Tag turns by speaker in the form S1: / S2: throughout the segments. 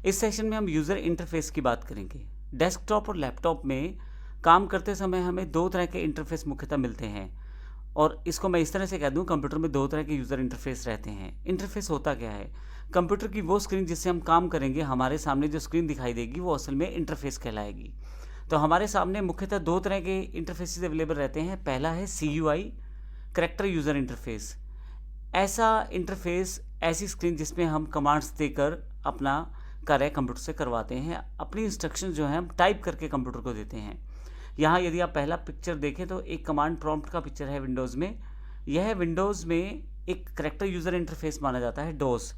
S1: इस सेशन में हम यूज़र इंटरफेस की बात करेंगे। डेस्कटॉप और लैपटॉप में काम करते समय हमें दो तरह के इंटरफेस मुख्यतः मिलते हैं और इसको मैं इस तरह से कह दूं, कंप्यूटर में दो तरह के यूज़र इंटरफेस रहते हैं। इंटरफेस होता क्या है? कंप्यूटर की वो स्क्रीन जिससे हम काम करेंगे, हमारे सामने जो स्क्रीन दिखाई देगी वो असल में इंटरफेस कहलाएगी। तो हमारे सामने मुख्यतः दो तरह के इंटरफेसेस अवेलेबल रहते हैं। पहला है CUI, करैक्टर यूज़र इंटरफेस। ऐसा इंटरफेस, ऐसी स्क्रीन जिसमें हम कमांड्स देकर अपना कार्य कंप्यूटर से करवाते हैं। अपनी इंस्ट्रक्शन जो है हम टाइप करके कंप्यूटर को देते हैं। यहाँ यदि आप पहला पिक्चर देखें तो एक कमांड प्रॉम्प्ट का पिक्चर है विंडोज़ में। यह विंडोज़ में एक करैक्टर यूज़र इंटरफेस माना जाता है, डोस।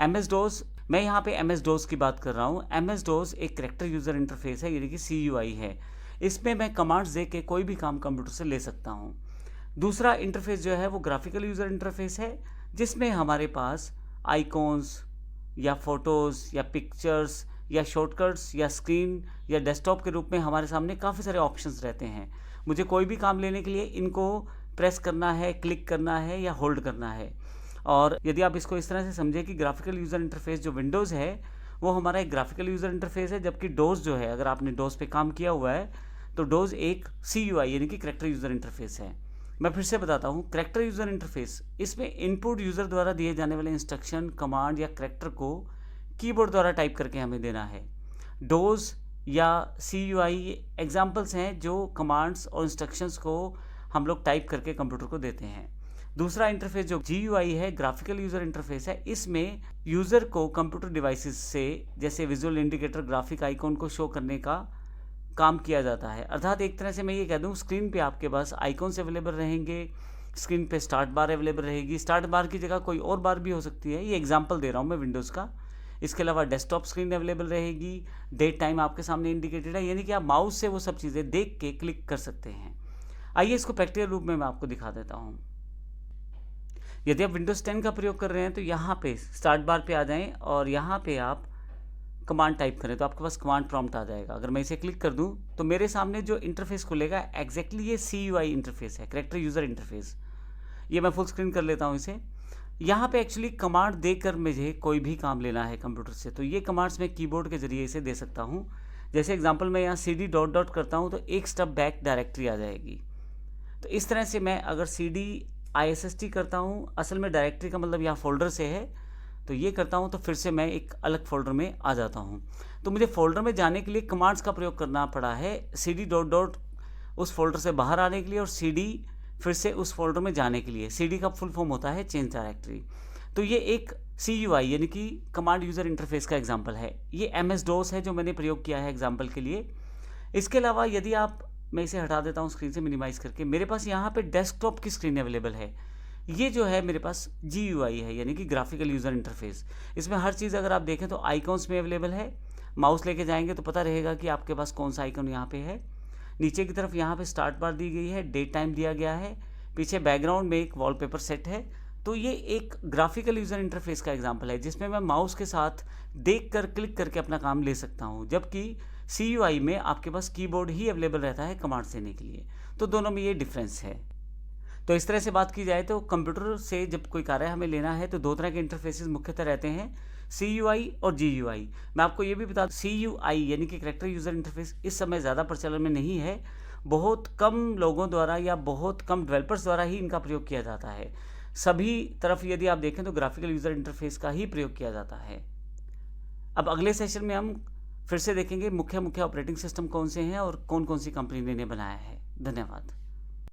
S1: MS DOS, मैं यहाँ पे MS DOS की बात कर रहा हूँ। MS DOS एक करैक्टर यूज़र इंटरफेस है, यानी कि CUI है। इसमें मैं कमांड्स दे के कोई भी काम कंप्यूटर से ले सकता हूँ। दूसरा इंटरफेस जो है वो ग्राफिकल यूज़र इंटरफेस है, जिसमें हमारे पास आइकॉन्स या फ़ोटोज़ या पिक्चर्स या शॉर्टकट्स या स्क्रीन या डेस्कटॉप के रूप में हमारे सामने काफ़ी सारे ऑप्शंस रहते हैं। मुझे कोई भी काम लेने के लिए इनको प्रेस करना है, क्लिक करना है या होल्ड करना है। और यदि आप इसको इस तरह से समझें कि ग्राफिकल यूज़र इंटरफेस जो विंडोज़ है वो हमारा एक ग्राफिकल यूज़र इंटरफेस है, जबकि डोस जो है, अगर आपने डोस पे काम किया हुआ है तो डोस एक CUI यानी कि करैक्टर यूज़र इंटरफेस है। मैं फिर से बताता हूँ, करैक्टर यूज़र इंटरफेस, इसमें इनपुट यूज़र द्वारा दिए जाने वाले इंस्ट्रक्शन, कमांड या करैक्टर को कीबोर्ड द्वारा टाइप करके हमें देना है। डोज या CUI एग्जाम्पल्स हैं जो कमांड्स और इंस्ट्रक्शंस को हम लोग टाइप करके कंप्यूटर को देते हैं। दूसरा इंटरफेस जो GUI है, ग्राफिकल यूज़र इंटरफेस है, इसमें यूज़र को कंप्यूटर डिवाइसेस से, जैसे विजुअल इंडिकेटर, ग्राफिक आइकॉन को शो करने का काम किया जाता है। अर्थात एक तरह से मैं ये कह दूँ, स्क्रीन पे आपके पास आइकॉन्स अवेलेबल रहेंगे, स्क्रीन पे स्टार्ट बार अवेलेबल रहेगी। स्टार्ट बार की जगह कोई और बार भी हो सकती है, ये एग्जांपल दे रहा हूँ मैं विंडोज़ का। इसके अलावा डेस्कटॉप स्क्रीन अवेलेबल रहेगी, डेट टाइम आपके सामने इंडिकेटेड है, यानी कि आप माउस से वो सब चीज़ें देख के क्लिक कर सकते हैं। आइए इसको प्रैक्टिकल रूप में मैं आपको दिखा देता हूँ। यदि आप विंडोज़ 10 का प्रयोग कर रहे हैं तो यहाँ पे स्टार्ट बार पे आ जाएं और यहाँ पे आप कमांड टाइप करें तो आपके पास कमांड प्रॉम्प्ट आ जाएगा। अगर मैं इसे क्लिक कर दूं तो मेरे सामने जो इंटरफेस खुलेगा एग्जैक्टली ये CUI इंटरफेस है, करैक्टर यूज़र इंटरफेस। ये मैं फुल स्क्रीन कर लेता हूँ इसे। यहाँ पे एक्चुअली कमांड देकर मुझे कोई भी काम लेना है कंप्यूटर से, तो ये कमांड्स मैं कीबोर्ड के जरिए इसे दे सकता हूँ। जैसे एग्जाम्पल मैं यहाँ CD डॉट डॉट करता हूँ तो एक स्टेप बैक डायरेक्टरी आ जाएगी। तो इस तरह से मैं अगर CD ISST करता हूँ, असल में डायरेक्टरी का मतलब यहाँ फोल्डर से है, तो ये करता हूँ तो फिर से मैं एक अलग फोल्डर में आ जाता हूँ। तो मुझे फोल्डर में जाने के लिए कमांड्स का प्रयोग करना पड़ा है, CD डॉट डॉट उस फोल्डर से बाहर आने के लिए और CD फिर से उस फोल्डर में जाने के लिए। CD का फुल फॉर्म होता है चेंज डायरेक्टरी। तो ये एक CUI यानी कि कमांड यूज़र इंटरफेस का एग्जाम्पल है। ये MS DOS है जो मैंने प्रयोग किया है एग्जाम्पल के लिए। इसके अलावा यदि आप, मैं इसे हटा देता हूँ स्क्रीन से मिनिमाइज़ करके, मेरे पास यहाँ पे डेस्कटॉप की स्क्रीन अवेलेबल है। ये जो है मेरे पास GUI है, यानी कि ग्राफिकल यूज़र इंटरफेस। इसमें हर चीज़ अगर आप देखें तो आइकॉन्स में अवेलेबल है। माउस लेके जाएंगे तो पता रहेगा कि आपके पास कौन सा आइकॉन यहाँ पे है। नीचे की तरफ यहाँ पे स्टार्ट बार दी गई है, डेट टाइम दिया गया है, पीछे बैकग्राउंड में एक वॉलपेपर सेट है। तो ये एक ग्राफिकल यूज़र इंटरफेस का एग्जाम्पल है जिसमें मैं माउस के साथ देख कर क्लिक करके अपना काम ले सकता हूँ, जबकि CUI में आपके पास कीबोर्ड ही अवेलेबल रहता है कमांड देने के लिए। तो दोनों में ये डिफरेंस है। तो इस तरह से बात की जाए तो कंप्यूटर से जब कोई कार्य हमें लेना है तो दो तरह के इंटरफेसेस मुख्यतः रहते हैं, CUI और GUI। मैं आपको ये भी बता दूं, CUI यानी कि करैक्टर यूज़र इंटरफेस इस समय ज़्यादा प्रचलन में नहीं है। बहुत कम लोगों द्वारा या बहुत कम डेवलपर्स द्वारा ही इनका प्रयोग किया जाता है। सभी तरफ यदि आप देखें तो ग्राफिकल यूज़र इंटरफेस का ही प्रयोग किया जाता है। अब अगले सेशन में हम फिर से देखेंगे मुख्य ऑपरेटिंग सिस्टम कौन से हैं और कौन कौन सी कंपनी ने इन्हें बनाया है। धन्यवाद।